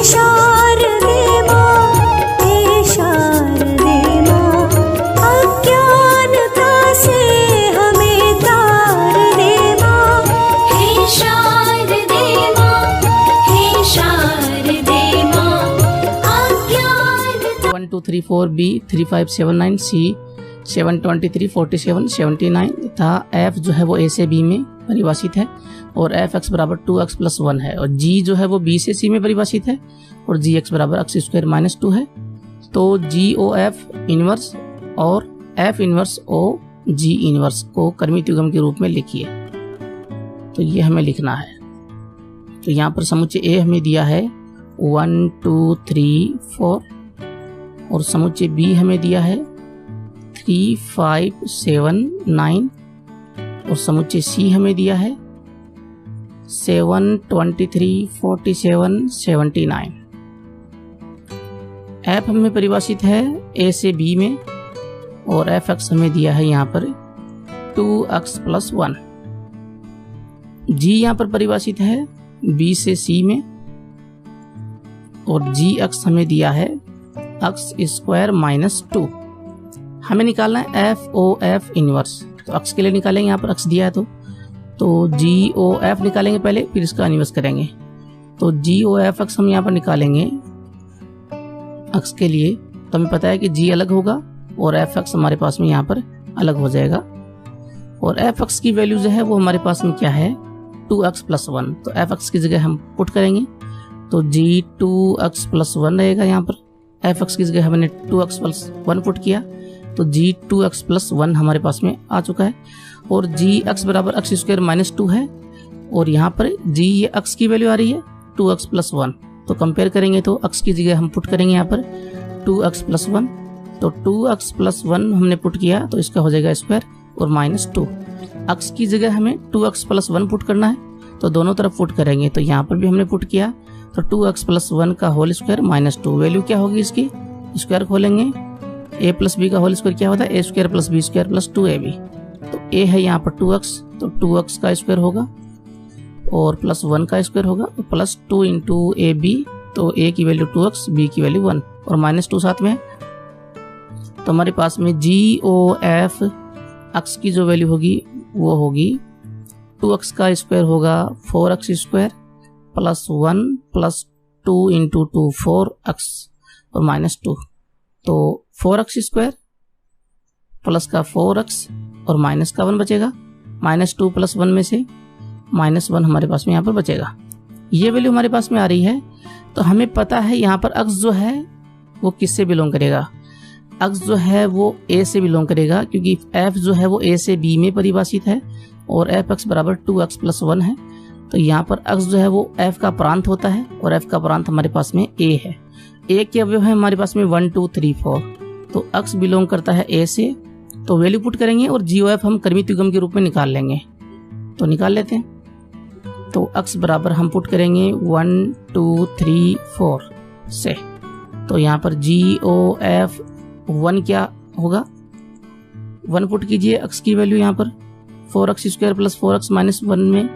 शारदे माँ, हे शारदे माँ, अज्ञानता से हमें तार दे माँ। हे शारदे माँ, हे शारदे माँ, अज्ञानता। 1 2 3 4 B 3 5 7 9 C 7 23 47 79 तथा f जो है वो a से b में परिभाषित है और एफ एक्स बराबर 2x प्लस 1 है और g जो है वो b से c में परिभाषित है और जी एक्स बराबर x स्क्वायर माइनस 2 है। तो जी ओ एफ इनवर्स और f इनवर्स ओ जी इनवर्स को क्रमिक युग्म के रूप में लिखिए। तो ये हमें लिखना है। तो यहाँ पर समुच्चय a हमें दिया है 1 2 3 4 और समुच्चय b हमें दिया है 3 5 7 9 और समुच्चय C हमें दिया है 7 23 47 79। f हमें परिभाषित है a से b में और एफ एक्स हमें दिया है यहाँ पर 2x प्लस 1। g यहाँ पर परिभाषित है b से c में और जी एक्स हमें दिया है x स्क्वायर माइनस 2। हमें निकालना है एफ ओ एफ इनवर्स। तो x के लिए निकालेंगे, यहाँ पर x दिया है तो जी ओ एफ निकालेंगे पहले, फिर इसका इनवर्स करेंगे। तो जी ओ एफ एक्स हम यहाँ पर निकालेंगे x के लिए, तो हमें पता है कि g अलग होगा और एफ एक्स हमारे पास में यहाँ पर अलग हो जाएगा और एफ एक्स की वैल्यू जो है वो हमारे पास में क्या है 2x प्लस 1। तो एफ एक्स की जगह हम पुट करेंगे तो जी 2x प्लस 1 रहेगा। यहाँ पर एफ एक्स की जगह हमने 2x प्लस 1 पुट किया तो जी 2x प्लस 1 हमारे पास में आ चुका है और जी एक्स बराबर x स्क्वायर माइनस 2 है और यहाँ पर जी ये x की वैल्यू आ रही है 2x प्लस 1। तो कंपेयर करेंगे तो x की जगह हम पुट करेंगे यहाँ पर 2x प्लस 1। तो 2x प्लस 1 हमने पुट किया तो इसका हो जाएगा स्क्वायर और माइनस 2। x की जगह हमें 2x प्लस 1 पुट करना है तो दोनों तरफ पुट करेंगे। तो यहाँ पर भी हमने पुट किया तो 2x प्लस 1 का होल स्क्वायर माइनस 2। वैल्यू क्या होगी इसकी, स्क्वायर खोलेंगे a प्लस बी का होल स्क्वायर क्या होता है a square plus B square plus 2ab। तो a है यहाँ पर 2x तो 2x का स्क्वायर होगा और प्लस 1 का स्क्वायर होगा तो प्लस 2 इंटू ए बी। तो a की वैल्यू 2x b की वैल्यू 1 और माइनस 2 साथ में है। तो हमारे पास में जी ओ एफ x की जो वैल्यू होगी वो होगी 2x का स्क्वायर होगा 4x square plus 1 plus 2 into 2 4x और माइनस 2। तो 4x स्क्वायर प्लस का 4x और माइनस का 1 बचेगा। माइनस 2 प्लस 1 में से माइनस 1 हमारे पास में यहाँ पर बचेगा। ये वैल्यू हमारे पास में आ रही है। तो हमें पता है यहाँ पर x जो है वो किससे बिलोंग करेगा, x जो है वो a से बिलोंग करेगा क्योंकि f जो है वो a से b में परिभाषित है और एफ एक्स बराबर 2x प्लस 1 है। तो यहाँ पर x जो है वो f का प्रांत होता है और f का प्रांत हमारे पास में a है। a के अवयव है हमारे पास में 1 2 3 4। तो x बिलोंग करता है a से। तो वैल्यू पुट करेंगे और जी ओ एफ हम क्रमिक युग्म के रूप में निकाल लेंगे। तो निकाल लेते हैं। तो x बराबर हम पुट करेंगे 1 2 3 4 से। तो यहाँ पर जी ओ एफ 1 क्या होगा 1 पुट कीजिए x की वैल्यू यहाँ पर 4x square plus 4x minus 1 में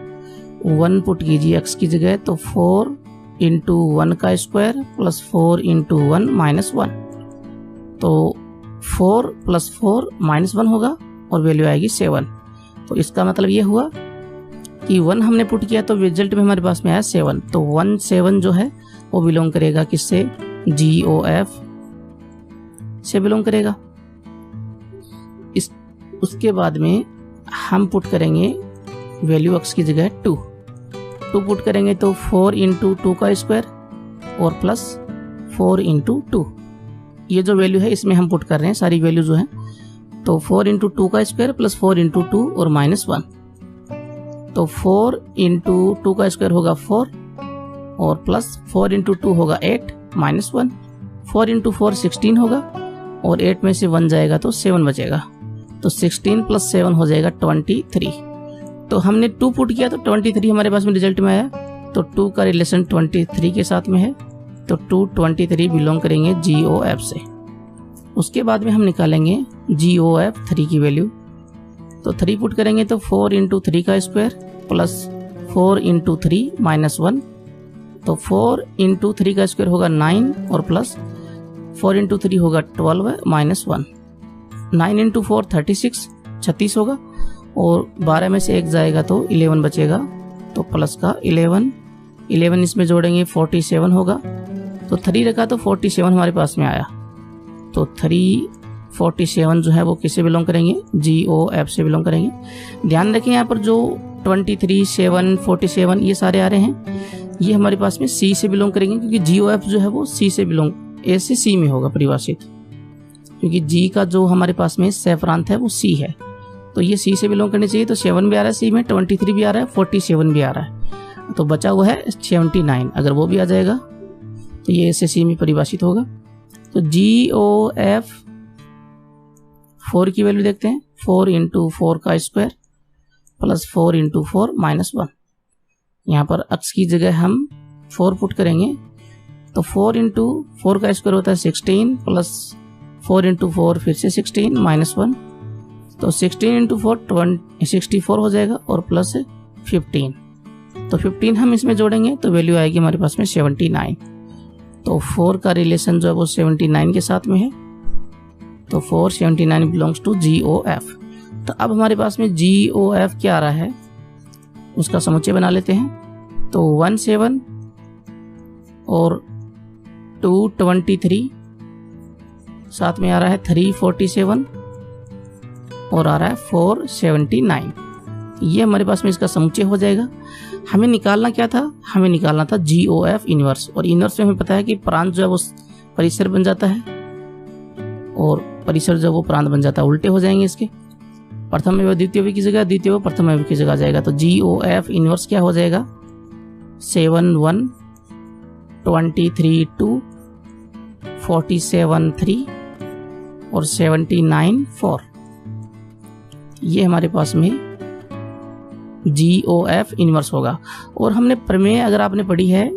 1 पुट कीजिए x की जगह तो 4 इंटू 1 का स्क्वायर प्लस 4 इंटू 1 माइनस 1। तो 4 प्लस 4 माइनस 1 होगा और वैल्यू आएगी 7। तो इसका मतलब ये हुआ कि 1 हमने पुट किया तो रिजल्ट में हमारे पास में आया 7। तो 1 7 जो है वो बिलोंग करेगा किससे, जी ओ एफ से बिलोंग करेगा। उसके बाद में हम पुट करेंगे वैल्यू x की जगह 2 पुट करेंगे तो 4 इंटू 2 का स्क्वायर और प्लस 4 इंटू 2। ये जो वैल्यू है इसमें हम पुट कर रहे हैं सारी वैल्यू जो है। तो 4 इंटू 2 का स्क्वायर प्लस 4 इंटू 2 और माइनस 1। तो 4 इंटू 2 का स्क्वायर होगा 4 और प्लस 4 इंटू 2 होगा 8 माइनस 1। 4 इंटू 4 16 होगा और 8 में से 1 जाएगा तो 7 बचेगा। तो 16 प्लस 7 हो जाएगा 23। तो हमने 2 पुट किया तो 23 हमारे पास में रिजल्ट में आया। तो 2 का रिलेशन 23 के साथ में है तो 2 23 बिलोंग करेंगे जी ओ एफ से। उसके बाद में हम निकालेंगे जी ओ एफ 3 की वैल्यू। तो 3 पुट करेंगे तो 4 इंटू 3 का स्क्वायर प्लस 4 इंटू 3 माइनस 1 तो 4 इंटू 3 का स्क्वायर होगा 9 और प्लस 4 इंटू 3 होगा 12 माइनस 1। 9 इंटू 4 36 होगा और 12 में से 1 जाएगा तो 11 बचेगा, तो प्लस का 11 इसमें जोड़ेंगे 47 होगा। तो 3 रखा तो 47 हमारे पास में आया। तो 347 जो है वो किससे बिलोंग करेंगे, GOF से बिलोंग करेंगे। ध्यान रखें यहाँ पर जो 23, 7, 47 ये सारे आ रहे हैं, ये हमारे पास में C से बिलोंग करेंगे, क्योंकि GOF जो है वो C से बिलोंग, A से C में होगा परिभाषित, क्योंकि G का जो हमारे पास में सह प्रांत है वो C है, तो ये C से बिलोंग करनी चाहिए। तो 7 भी आ रहा है C में, 23 भी आ रहा है, 47 भी आ रहा है, तो बचा हुआ है 79। अगर वो भी आ जाएगा तो ये A से C में परिभाषित होगा। तो GOF 4 की वैल्यू देखते हैं, 4 इंटू 4 का स्क्वायर प्लस 4 इंटू 4 माइनस 1। यहाँ पर x की जगह हम 4 पुट करेंगे, तो 4 इंटू 4 का स्क्वायर होता है 16 प्लस 4 इंटू 4 फिर से 16 माइनस 1, तो 16 इंटू 4 64 हो जाएगा और प्लस 15। तो 15 हम इसमें जोड़ेंगे तो वैल्यू आएगी हमारे पास में 79। तो 4 का रिलेशन जो है वो 79 के साथ में है, तो 479 बिलोंग्स टू GOF। तो अब हमारे पास में GOF क्या आ रहा है उसका समुच्चय बना लेते हैं। तो 17 और 223 साथ में आ रहा है 347 और आ रहा है 479। ये हमारे पास में इसका समुच्चय हो जाएगा। हमें निकालना क्या था, हमें निकालना था GOF इनवर्स, और इनवर्स में हमें पता है कि प्रांत जो है वो परिसर बन जाता है और परिसर जो वो प्रांत बन जाता है, उल्टे हो जाएंगे इसके, प्रथम एवं द्वितीय की जगह द्वितीय व प्रथम एवं की जगह आ जाएगा। तो GOF इनवर्स क्या हो जाएगा, 7 1 23 2 47 3 और 79 4। ये हमारे पास में GOF इनवर्स होगा। और हमने प्रमेय अगर आपने पढ़ी है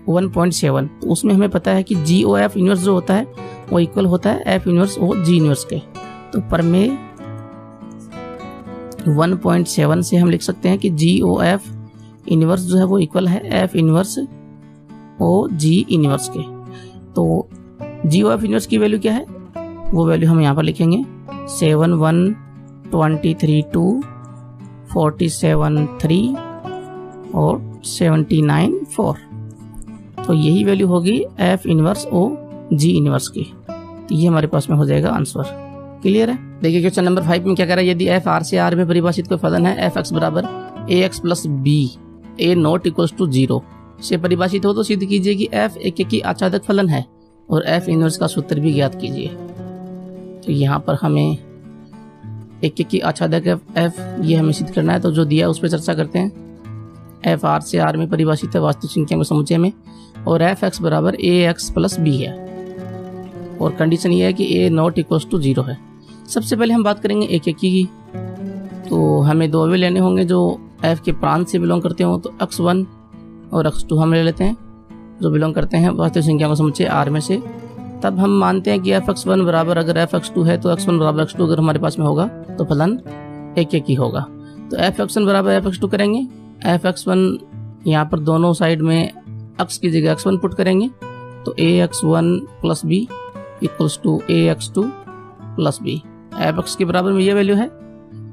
1.7, तो उसमें हमें पता है कि GOF इनवर्स जो होता है वो इक्वल होता है F इनवर्स और G इनवर्स के। तो प्रमेय 1.7 से हम लिख सकते हैं कि GOF इनवर्स जो है वो इक्वल है F इनवर्स और G इनवर्स के। तो GOF इनवर्स की वैल्यू क्या है, वो वैल्यू हम यहाँ पर लिखेंगे 7 1 23 2 47 3 और 79 4। तो यही वैल्यू होगी F इनवर्स और G इनवर्स की। तो ये हमारे पास में हो जाएगा आंसर। क्लियर है। देखिए क्वेश्चन नंबर 5 में क्या कह रहा है, यदि F R से R में परिभाषित कोई फलन है f(x) बराबर ax plus b a not equals to 0 से परिभाषित हो, तो सिद्ध कीजिए कि f एक आच्छादक फलन है और f इनवर्स का सूत्र भी ज्ञात कीजिए। तो यहाँ पर हमें एक आच्छादक f ये हमें सिद्ध करना है, तो जो दिया उस पर चर्चा करते हैं। f R से R में परिभाषित है वास्तविक संख्या के समुच्चय में, और f(x) बराबर ax प्लस b है, और कंडीशन ये है कि a नॉट इक्वल्स टू 0 है। सबसे पहले हम बात करेंगे एक की, तो हमें दो अवयव लेने होंगे जो f के प्रांत से बिलोंग करते हो, तो x1 और x2 हम ले लेते हैं जो बिलोंग करते हैं वास्तविक संख्या का समुच्चय R में से। तब हम मानते हैं कि fx1 बराबर अगर fx2 है तो x1 बराबर x2 अगर हमारे पास में होगा तो फलन एक ही होगा। तो fx1 बराबर fx2 करेंगे, fx1 यहाँ पर दोनों साइड में x की जगह x1 पुट करेंगे, तो ax1 plus b equals to ax2 plus b। fx के बराबर में ये वैल्यू है,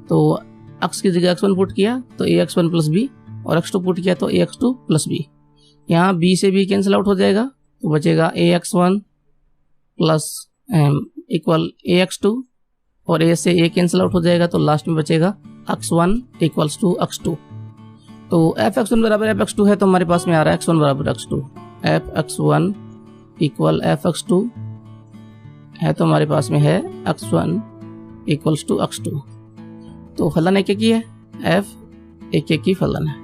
तो x की जगह x1 पुट किया तो ax1 प्लस b और x2 पुट किया तो ax2 प्लस b। यहाँ b से b कैंसिल आउट हो जाएगा, तो बचेगा ax1 प्लस इक्वल ax2 और a से a कैंसिल आउट हो जाएगा, तो लास्ट में बचेगा x1 इक्वल्स टू x2। तो fx1 बराबर fx2 है, तो हमारे पास में आ रहा है x1 बराबर x2, fx1 इक्वल fx2 है, तो हमारे पास में है x1 इक्वल्स टू x2। तो फलन एक ही है, f एक ही फलन है,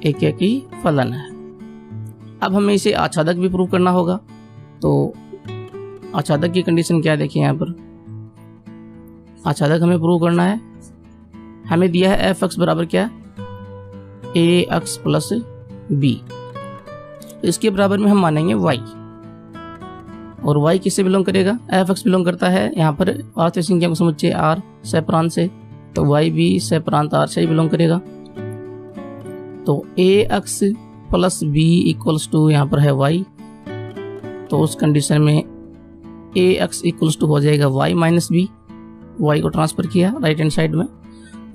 एक ही फलन है। अब हमें इसे आच्छादक भी प्रूव करना होगा, तो आच्छादक की कंडीशन क्या है, देखिए यहाँ पर आच्छादक हमें प्रूव करना है। हमें दिया है f(x) बराबर क्या, ax प्लस b, इसके बराबर में हम मानेंगे y, और y किससे बिलोंग करेगा, f(x) बिलोंग करता है यहाँ पर वास्तविक संख्या का समुच्चय R सह प्रांत से, तो y भी सह प्रांत R से ही बिलोंग करेगा। तो ax plus B equals to यहाँ पर है y, तो उस कंडीशन में ए एक्स इक्वल्स टू हो जाएगा y माइनस बी, y को ट्रांसफर किया राइट हैंड साइड में,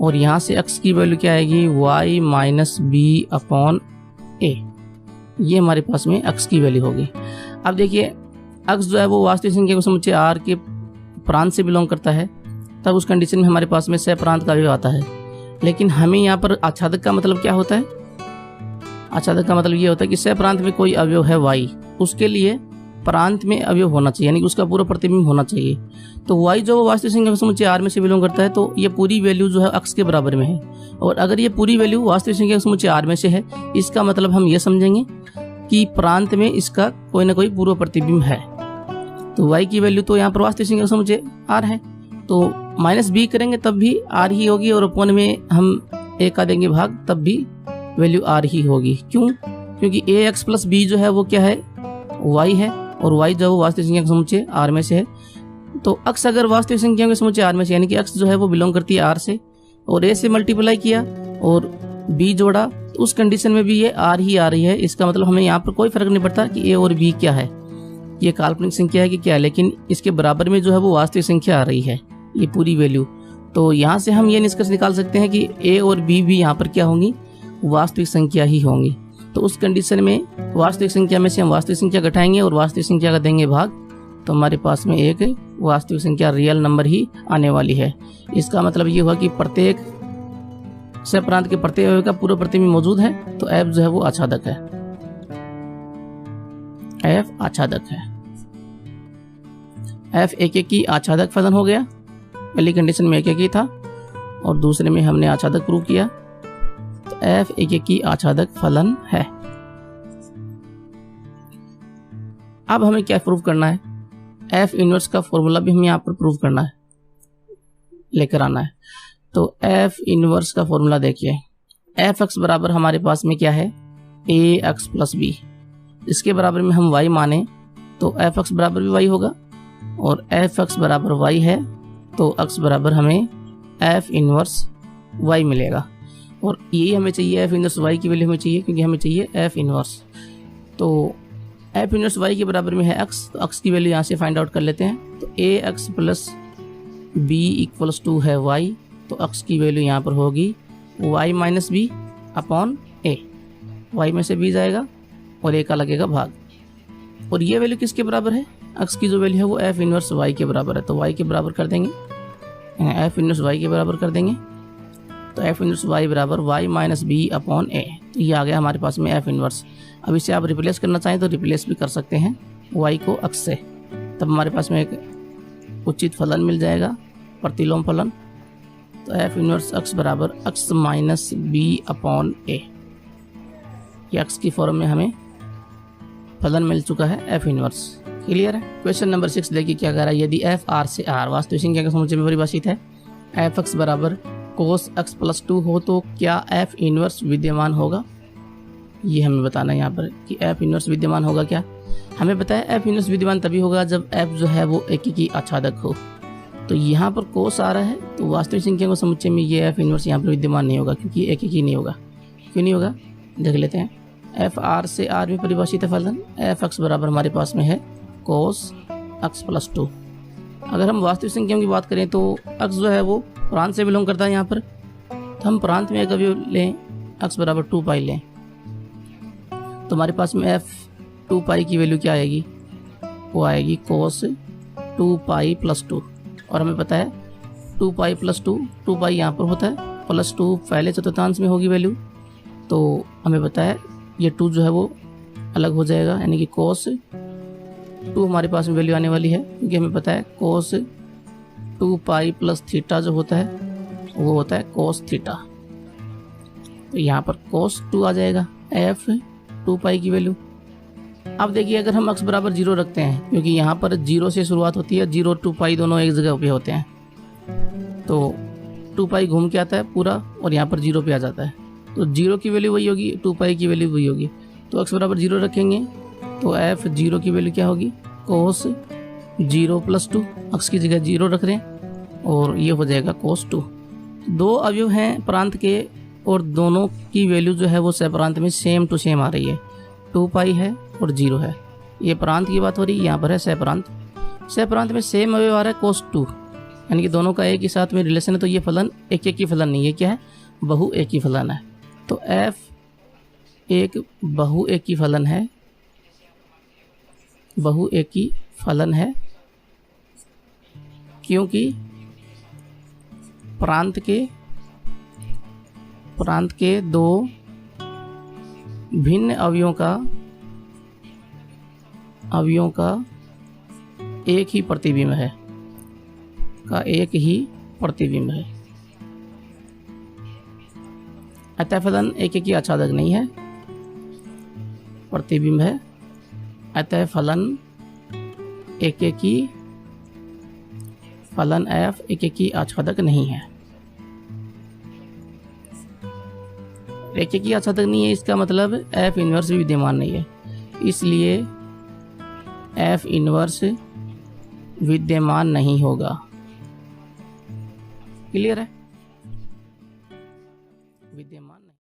और यहाँ से x की वैल्यू क्या आएगी y माइनस बी अपॉन ए, ये हमारे पास में x की वैल्यू होगी। अब देखिए x जो है वो वास्तविक संख्या को समुच्चय r के प्रांत से बिलोंग करता है, तब उस कंडीशन में हमारे पास में सहप्रांत का अवयव आता है। लेकिन हमें यहाँ पर आच्छादक का मतलब क्या होता है, आच्छादक का मतलब ये होता है कि सहप्रांत में कोई अवयव है y, उसके लिए प्रांत में अवयव होना चाहिए, यानी कि उसका पूरा प्रतिबिंब होना चाहिए। तो y जो वास्तविक संख्या के समुच्चय r में से बिलोंग करता है, तो ये पूरी वैल्यू जो है x के बराबर में है, और अगर ये पूरी वैल्यू वास्तविक संख्या के समुच्चय r में से है, इसका मतलब हम ये समझेंगे कि प्रांत में इसका कोई ना कोई पूर्व प्रतिबिंब है। तो y की वैल्यू तो यहाँ पर वास्तविक संख्या का समुच्चय r है, तो माइनस बी करेंगे तब भी r ही होगी, और अपॉन में हम a का देंगे भाग तब भी वैल्यू r ही होगी। क्यों? क्योंकि a x प्लस b जो है वो क्या है, y है, और y जो वास्तविक संख्या का समुच्चय r में से है। तो x अगर वास्तविक संख्या के समुच्चय r में से, यानी कि x जो है वो बिलोंग करती है r से, और a से मल्टीप्लाई किया और b जोड़ा, तो उस कंडीशन में भी ये r ही आ रही है। इसका मतलब हमें यहाँ पर कोई फर्क नहीं पड़ता कि a और b क्या है, ये काल्पनिक संख्या है कि क्या है, लेकिन इसके बराबर में जो है वो वास्तविक संख्या आ रही है, ये पूरी वैल्यू। तो यहाँ से हम ये निष्कर्ष निकाल सकते हैं कि a और b भी यहाँ पर क्या होंगी, वास्तविक संख्या ही होंगी। तो उस कंडीशन में वास्तविक संख्या में से हम वास्तविक संख्या घटाएंगे और वास्तविक संख्या का देंगे भाग, तो हमारे पास में एक वास्तविक संख्या रियल नंबर ही आने वाली है। इसका मतलब ये हुआ कि प्रत्येक सहप्रांत के प्रत्येक अवयव का पूर्व प्रतिबिंब मौजूद है, तो f जो है वो आच्छादक है, f आच्छादक है। f एक एक की आच्छादक फलन हो गया, पहली कंडीशन में एक एक ही था और दूसरे में हमने आच्छादक प्रूव किया, तो f एक एक की आच्छादक फलन है। अब हमें क्या प्रूव करना है, f इनवर्स का फॉर्मूला भी हमें यहाँ पर प्रूव करना है, लेकर आना है। तो f इनवर्स का फॉर्मूला देखिए, एफ एक्स बराबर हमारे पास में क्या है, ए एक्स प्लस बी, इसके बराबर में हम y माने तो एफ एक्स बराबर भी y होगा, और एफ एक्स बराबर y है तो x बराबर हमें f इनवर्स y मिलेगा, और यही हमें चाहिए, f इनवर्स y की वैल्यू हमें चाहिए, क्योंकि हमें चाहिए f इनवर्स। तो f इनवर्स y के बराबर में है x, तो x की वैल्यू यहाँ से फाइंड आउट कर लेते हैं। तो A X plus B equals to है y, तो x की वैल्यू यहाँ पर होगी y minus B upon A, y में से b जाएगा और a का लगेगा भाग, और ये वैल्यू किसके बराबर है, x की जो वैल्यू है वो f इनवर्स y के बराबर है, तो y के बराबर कर देंगे, f इनवर्स y के बराबर कर देंगे, तो f इनवर्स y बराबर y माइनस बी अपॉन ए, तो ये आ गया हमारे पास में f इनवर्स। अब इसे आप रिप्लेस करना चाहें तो रिप्लेस भी कर सकते हैं y को x से, तब हमारे पास में एक उचित फलन मिल जाएगा, प्रतिलोम फलन। तो f इनवर्स x बराबर x माइनस बी अपॉन ए, ये x की फॉर्म में हमें फलन मिल चुका है f इनवर्स। क्लियर है? क्वेश्चन नंबर 6 देखिए क्या कह रहा है, यदि f r से r वास्तविक संख्या के समुच्चय में परिभाषित है, f x बराबर cos x प्लस 2 हो तो क्या f इनवर्स विद्यमान होगा, ये हमें बताना है यहाँ पर कि f इनवर्स विद्यमान होगा क्या। हमें पता है f इनवर्स विद्यमान तभी होगा जब f जो है वो एक ही आच्छादक हो। तो यहाँ पर cos आ रहा है, तो वास्तविक संख्या के समुच्चय में ये f इनवर्स यहाँ पर विद्यमान नहीं होगा, क्योंकि एक ही नहीं होगा। क्यों नहीं होगा, देख लेते हैं। f r से r में परिभाषित है फलन, f x बराबर हमारे पास में है cos x प्लस 2। अगर हम वास्तविक संख्याओं की बात करें तो x जो है वो प्रांत से बिलोंग करता है यहाँ पर, तो हम प्रांत में एक अवयव लें, x बराबर 2 पाई लें, तो हमारे पास में f 2 पाई की वैल्यू क्या आएगी, वो आएगी cos 2 पाई प्लस 2, और हमें पता है 2 पाई प्लस 2 पाई यहाँ पर होता है, प्लस 2 पहले चतुर्थांश में होगी वैल्यू, तो हमें पता है ये 2 जो है वो अलग हो जाएगा, यानी कि cos 2 हमारे पास में वैल्यू आने वाली है, क्योंकि हमें पता है cos 2 पाई प्लस थीटा जो होता है वो होता है cos थीटा, तो यहाँ पर cos 2 आ जाएगा f 2 पाई की वैल्यू। अब देखिए अगर हम x बराबर 0 रखते हैं, क्योंकि यहाँ पर 0 से शुरुआत होती है, 0 2 पाई दोनों एक जगह पे होते हैं, तो 2 पाई घूम के आता है पूरा और यहाँ पर 0 पे आ जाता है, तो 0 की वैल्यू वही होगी, 2 पाई की वैल्यू वही होगी। तो x बराबर 0 रखेंगे तो f 0 की वैल्यू क्या होगी, cos 0 प्लस 2, x की जगह 0 रख रहे हैं और ये हो जाएगा cos 2। दो अवयव हैं प्रांत के और दोनों की वैल्यू जो है वो सहप्रांत में सेम टू सेम आ रही है, 2 पाई है और 0 है। ये प्रांत की बात हो रही है, यहाँ पर है सहप्रांत। सहप्रांत में सेम अवयव आ रहा है cos 2, यानी कि दोनों का एक ही साथ में रिलेशन है, तो ये फलन एक एक की फलन नहीं है, क्या है, बहु एक ही फलन है। तो f एक बहु एक की फलन है, बहु एक की फलन है, क्योंकि प्रांत के दो भिन्न अवयवों का एक ही प्रतिबिंब है, अतः फलन एक एक ही आच्छादक नहीं है, प्रतिबिंब है, अतः फलन एक एक ही, फलन f एक एक ही आच्छादक नहीं है। एक एक ही आच्छादक नहीं है, इसका मतलब f इनवर्स भी विद्यमान नहीं है, इसलिए f इनवर्स विद्यमान नहीं होगा। क्लियर है, विद्यमान नहीं।